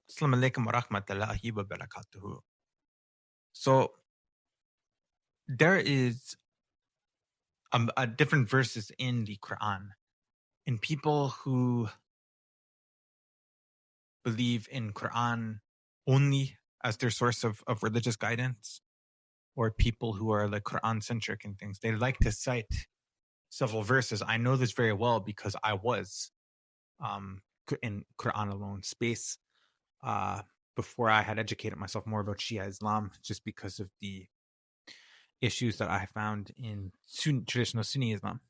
Assalamu alaikum wa rahmatullahi wa barakatuhu. So there is different verses in the Quran, and people who believe in Quran only as their source of religious guidance, or people who are like Quran centric and things, they like to cite several verses. I know this very well because I was in Quran alone space before I had educated myself more about Shia Islam, just because of the issues that I found in traditional Sunni Islam.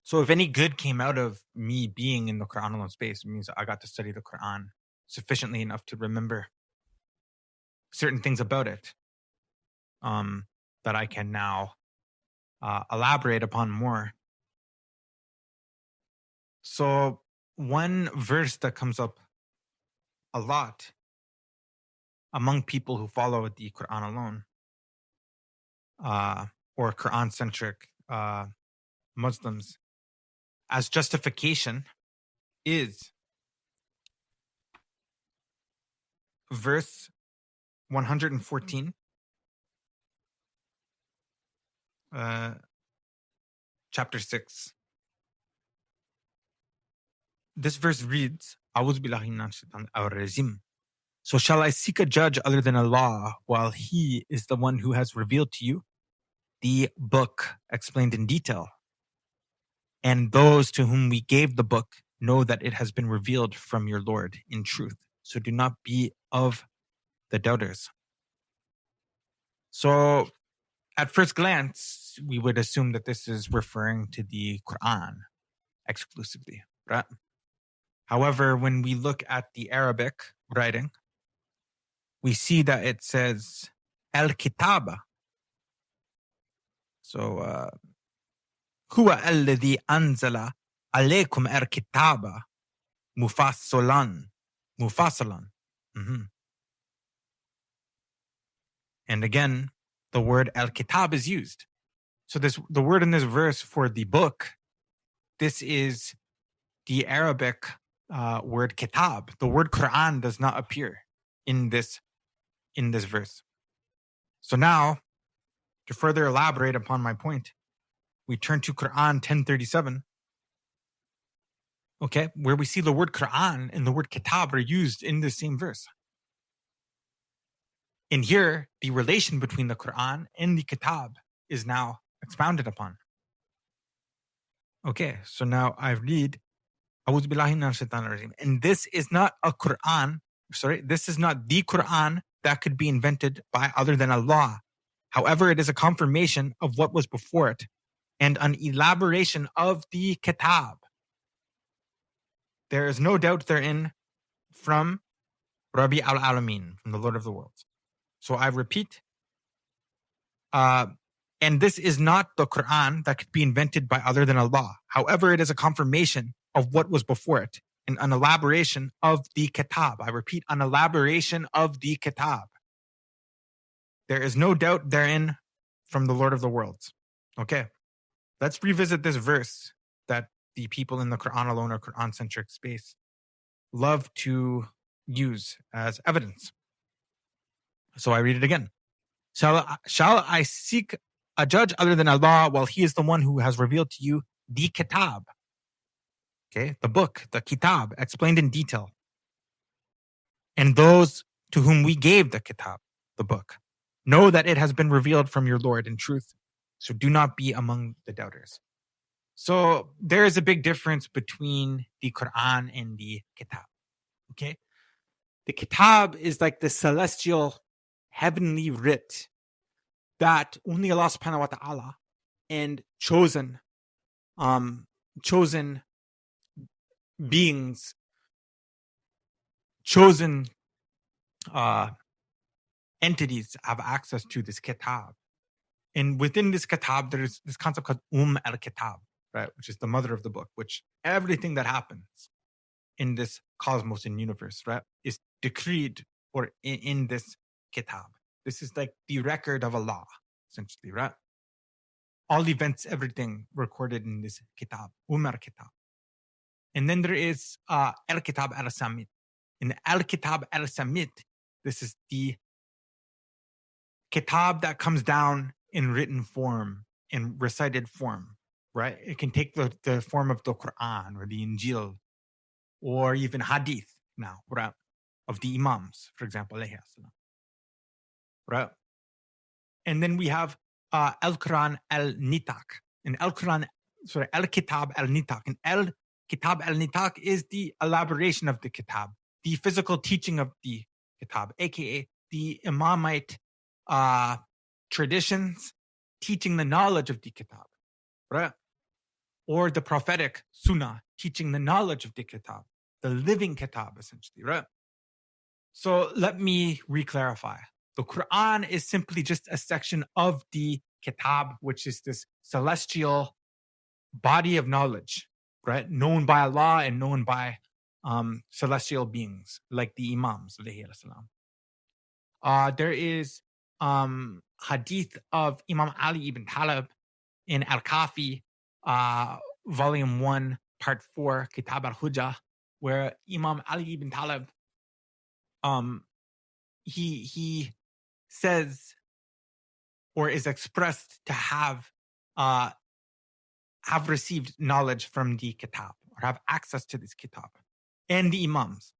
So if any good came out of me being in the Quran alone space, it means I got to study the Quran sufficiently enough to remember certain things about it that I can now elaborate upon more. So one verse that comes up a lot among people who follow the Quran alone or Quran-centric Muslims as justification is verse 114, chapter 6. This verse reads, "A'udhu billahi minash shaitanir rajim. So shall I seek a judge other than Allah while He is the one who has revealed to you the book explained in detail? And those to whom we gave the book know that it has been revealed from your Lord in truth. So do not be of the doubters." So at first glance, we would assume that this is referring to the Quran exclusively, right? However, when we look at the Arabic writing, we see that it says al-kitaba. So, huwa alladhi anzala alaykum al-kitaba mufassalan. And again, the word al-kitab is used. So the word in this verse for the book, this is the Arabic word kitab. The word Quran does not appear in this verse. So now, to further elaborate upon my point, we turn to Quran 1037, okay, where we see the word Quran and the word kitab are used in the same verse. And here, the relation between the Quran and the kitab is now expounded upon. Okay, so now I read, "A'udhu billahi minash shaitanir rajim." And this is not this is not the Quran that could be invented by other than Allah. However, it is a confirmation of what was before it and an elaboration of the kitab. There is no doubt therein from Rabbi al-Alamin, from the Lord of the worlds. So I repeat, and this is not the Quran that could be invented by other than Allah. However, it is a confirmation of what was before it and an elaboration of the kitab. I repeat, an elaboration of the kitab. There is no doubt therein from the Lord of the worlds. Okay, let's revisit this verse that the people in the Quran alone or Quran-centric space love to use as evidence. So I read it again. Shall I seek a judge other than Allah while He is the one who has revealed to you the kitab? Okay, the book, the kitab, explained in detail. And those to whom we gave the kitab, the book, know that it has been revealed from your Lord in truth. So do not be among the doubters. So there is a big difference between the Quran and the kitab. Okay, the kitab is like the celestial heavenly writ that only Allah subhanahu wa ta'ala and chosen beings, chosen entities have access to this kitab. And within this kitab, there's this concept called al-kitab, right? Which is the mother of the book, which everything that happens in this cosmos and universe, right, is decreed or in this kitab. This is like the record of Allah, essentially, right? All events, everything recorded in this kitab, kitab. And then there is al-kitab al-samit, In Al-Kitab al-Samit, this is the kitab that comes down in written form, in recited form, right? It can take the form of the Quran or the Injil or even Hadith now, right? Of the Imams, for example, alayhi salam, right? And then we have Al-Quran al-Nitaq. And Al-Kitab al-Nitaq. And Al-Kitab al-Nitaq is the elaboration of the kitab, the physical teaching of the kitab, aka the Imamite traditions teaching the knowledge of the kitab, right? Or the prophetic sunnah teaching the knowledge of the kitab, the living kitab, essentially, right? So let me re-clarify. The Quran is simply just a section of the kitab, which is this celestial body of knowledge, right? Known by Allah and known by celestial beings, like the Imams, alayhi salam. There is hadith of Imam Ali ibn Talib in Al-Kafi, volume 1, part 4, Kitab al-Hujjah, where Imam Ali ibn Talib, he says or is expressed to have received knowledge from the kitab or have access to this kitab and the Imams.